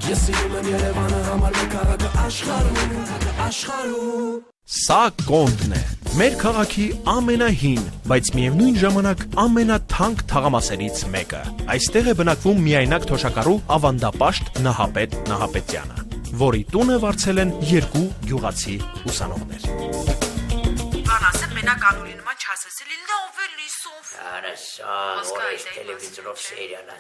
Ես սիրում եմ Երևանը համար մեր քաղաքը աշխարհում Սա Կոնդն է, մեր քաղաքի ամենահին, բայց միևնույն ժամանակ ամենաթանկ թաղամասերից մեկը։ Այստեղ է բնակվում միայնակ թոշակառու ավանդապաշտ Նահապետ Նահապետյանը, որի տունը վարձել են 2 գյուղացի ուսանողներ։ Բանասը մենակ անունի նման չասեցել իլ լավ է լիսով։ Хорошо, որից տելևիզորով սերիալա։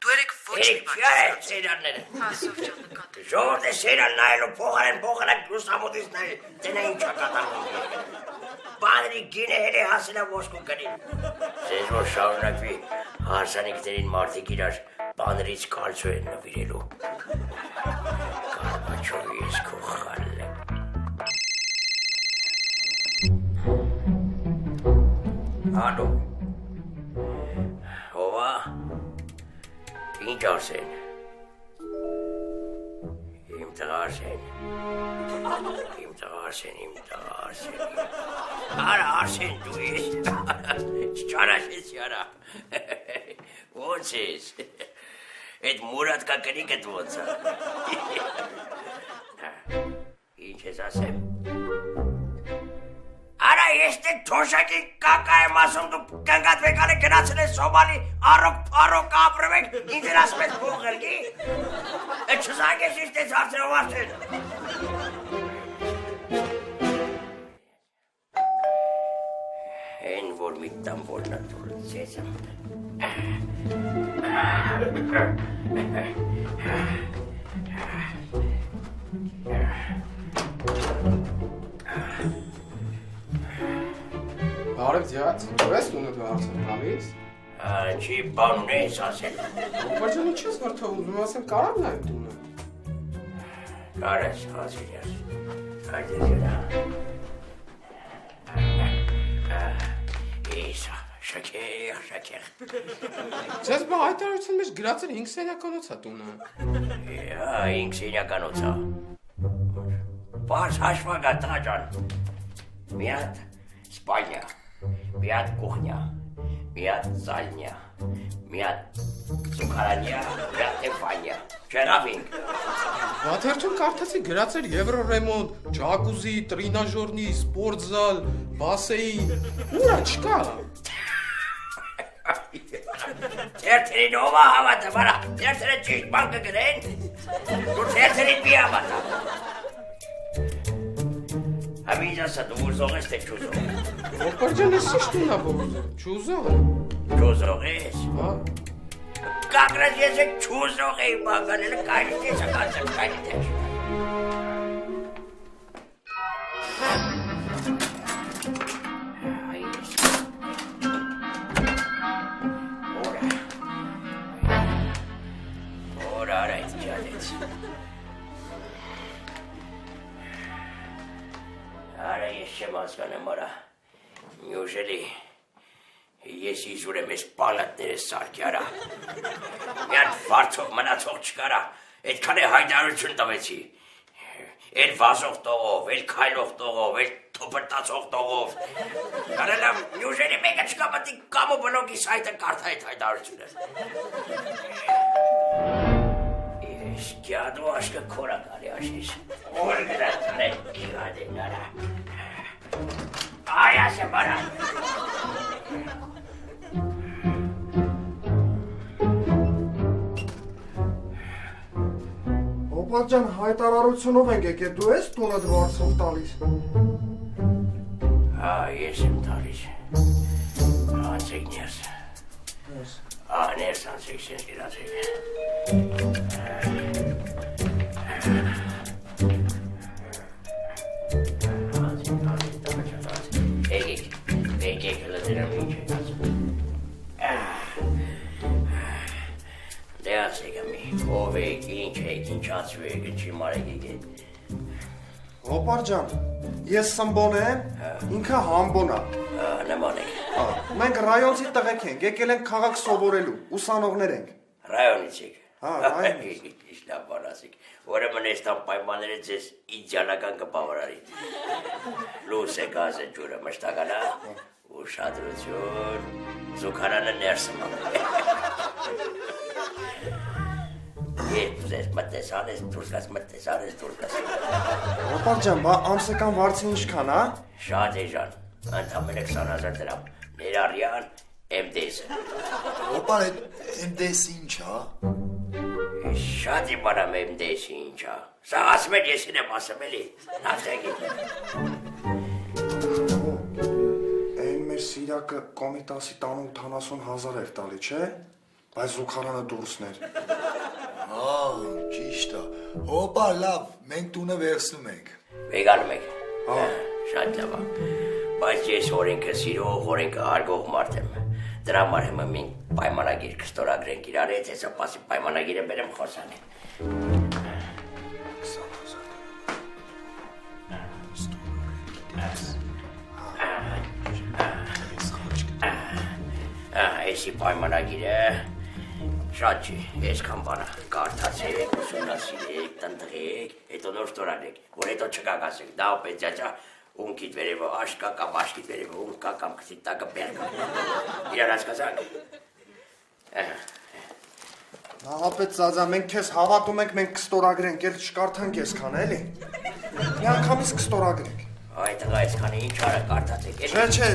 Դու երեք ոչ մի բան չասեցի։ Սերիալները։ Հասով ջան նկատի։ Ժողովուրդ է սերիալ նայելու փողարեն լուսամուտից նայել, դենա ինչա կատարվում։ Բաների գինեհերի հասելա ոսկու կրին։ Ձեզ որ շարունակվի, հարսանիքներին մարդիկ իրար բաներից կալցու են նվիրելու։ Կարմաչովի ես քո խալն եմ։ Ալո, հովա, ինչ Արսեն, իմ տղա Արսեն, արա Արսեն դու ես, չարաշեց արա, ոնց ես, էդ մուրատկա կնիկդ ոնց է, ինչ ես ասեմ, Արա ես դե թոշակի կակա եմ ասում դու կնգատվեք ալի գնացել ես Սոմալի առոք ապրում եք ինձ են ասում ես փողել գի Էդ չզանգ ես իշտ ես հարցրով արդեն Են որ մի տամ որնա դուրս ես եմ Բարև ձյաց, դու ես տունդ վարձել գալիս? Չի բան ունես ասել Բայց ինչ ես վրդով ուզում ասեմ կարամ նայեմ տունը? Կարես, ասին ես Հայդե ջերա Իսա, շակեղ Ձեզ բա հայտարարության մեջ գրացել 5 սենյականոց է տունը 5 սենյականոց է Պարս հաշվագա տղաջան Մի հատ սպալնյա Մի հատ կուխնյա, մի հատ զալնյա, մի հատ զուքարանյա, մի հատ տեփանյա, չերավինք։ Վաթերթում կարդացի գրացել եվրորեմոնտ, ջակուզի, տրինաժորնի, սպորտզալ, բասեին, ուրա չկա։ Թերթերին ով է հավատը, վարա, թերթերը ճիշտ բան կգրեն, դու թերթերին մի հավատա։ Համիջ ասա, դու ուզող ես, թե չուզող։ Ոպարջան ես իշտ ունա բողոզ, չուզող է։ Չուզող ես։ Կագրած ես է չուզող էի բանկանելը, կայնիտ ես ակացեմ, կայնիտ ես։ Օր արա այդ ճալեց։ Արա ես չեմ ասկանեմ արա, միուժելի, ես իզուր եմ ես պալատներես սարքի արա, միատ վարձով մնացող չկարա, էդքան է հայդարություն տվեցի, էլ վազող տողով, էլ քայլող տողով, էլ թոպրտացող տողով, կարելամ միուժելի մեկը չկա մտի կամ ու բլոգի սայտը կարդա այդ հայդարությունը։ Ես գյադու աշկը քորա կարի աշիս, որ գրացնեն գիղադեն արա, այ ասեմ արա, Ոպատջան հայտարարությունով ենք եկել, դու ես տունդ վարձով տալիս։ Ես եմ տալիս, անցեք ներս, ներս անցեք սենց գիրացեք։ Եկեք հլդերամ ինչ եք ասում։ Դե ասեք ամի, ով եք, ինչ եք, ինչ ասու եք, ինչի մարեք եք եք։ Ոպարջան, ես սմբոն եմ, ինքը համբոն է։ Նման եք։ Մենք ռայոնցի տղեկ ենք, եկել ենք քաղաք սովորելու, ուսանողներ ենք։ Ռայոնից եք։ ռայոնից։ Ինչ լավ բան ասեք, ուրեմն էստան պայմանները ձեզ իդեալական կբավարարի։ Լույս է գազը ջուրը մշտական է, ուշադրություն, զուգարանը ներսը մանը։ Երբ ուզես մտնես անես, դուրս գաս մտնես անես, դուրս գաս։ Օպար ջան, բա ամսական վարձը ինչքան, հա? Շատ է ջան, ընդամենը 20,000 դրամ, ներառյալ MDS-ը։ Օպար, այդ MDS-ը ինչ, հա? Շատ իմանամ MDS-ը ինչ, հա։ Սա ասում են ես ինեմ ասում էլի, նավթագի։ Այն մեր սիրակը կոմիտասի 80,000 էր տալի, չէ? Բայց զուգարանը դուրսներ։ Հա, ճիշտ է։ Օպար, լավ, մենք տունը վերցնում ենք։ Վեգանում եք։ Շատ լավ է։ Բայց ես օրենքը սիրող, օրենքը հարգող մարդ եմ։ Դրա համար հիմա մենք պայմանագիր կստորագրենք իրար հետ, հեսա պասի պայմանագիրը բերեմ խոսանի։ Էսի պայմանագիրը շատ չի, եսքան բանը կարդացեք, ուսումնասիրեք, տնտղեք, հետո նոր ստորագրեք, որ հետո չկակասեք, դա օպետ ձյաճա ունքիդ վերևը աշկա կամ աշկիդ վերևը ունկա կամ քսիդ տակը բերկա։ Իրար հասկացանք։ Նահապետ ծածա, մենք քեզ հավատում ենք, մենք կստորագրենք, էլ չկարդանք եսքան, էլի։ Մի անգամից կստորագրենք։ Այ տղա եսքանը ինչ արա կարդացեք, էլի։ Չէ,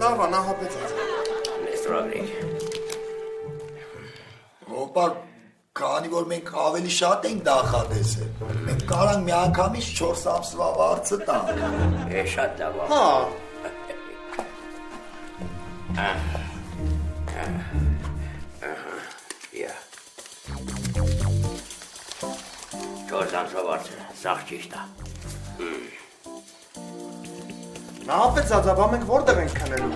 լավ է, նահապետ ծածա։ Ստորագրեք։ Օպար, քանի որ մենք ավելի շատ ենք նախատեսել, մենք կարանք մի անգամից 4 ամսվա վարձը տանք։ Շատ լավ է։ Հա, Յա։ 4 ամսվա վարձը, սաղ ճիշտ է։ նահապետ ծածա, բա մենք որտեղ ենք քնելու։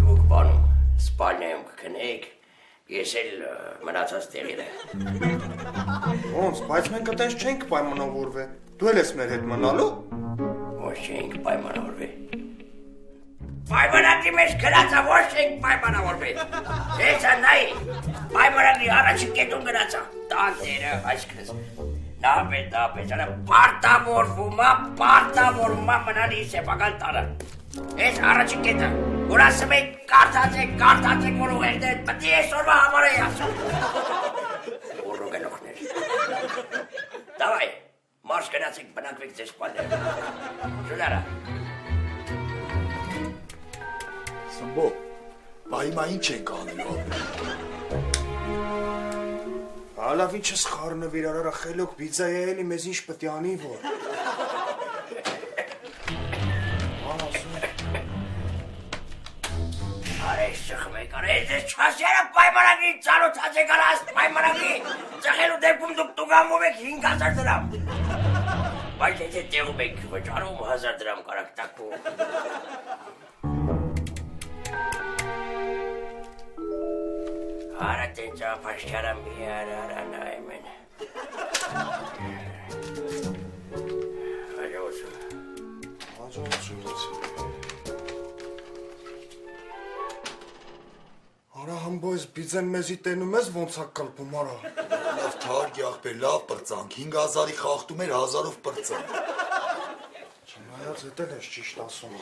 Դուք բանում սպալնայում կքնեք, ես էլ մնացած տեղին է։ Ոնց, բայց մենք այդպես չենք պայմանավորվել։ Դու էլ ես մեր հետ մնալու։ Ոչ չենք պայմանավորվել։ Պայմանագրի մեջ գրածա ոչ չենք պայմանավորվել։ Հեսա նայի, պայմանագրի առաջին կետում գրածա։ Տանտերը այսքնս։ Նապետ, անա պարտավորվում է մնալի սեպական տանը։ Ես առաջին կետը, որ ասում եք կարդացեք, որ ուղերն են, պտի ես օրվա համար է ասում։ Որնու գնողներ։ Դավայ, մարշ գնացեք բնակվեք ձեզ պալներ։ Ժուլարա։ Սմբո, բա հիմա ինչ ենք անելու։ Ալավ ինչը սխարնով իրար արա խելոք բիձա է էլի մեզ ինչ պտի անի որ։ Արես շխմեք, արես ես չասյարը պայմանագրի ծանոթած եք արաս պայմանագրի ծխելու դեպքում դուք տուգամում եք 5,000 դրամ։ Բայց եթե տեղում եք վճարում 1,000 դրամ կարակ տակում։ Արա տենցա պաշկարա մի արա նայմ են։ Հաջողություն։ Արա համբոյս բիձեն մեզի տենում ես ոնց է կլպում արա։ Լավ թարգի աղբեր, լավ պրծանք, 5,000-ի խախտում էր 1,000-ով պրծանք։ Չնայած էդ էլ ես ճիշտ ասում։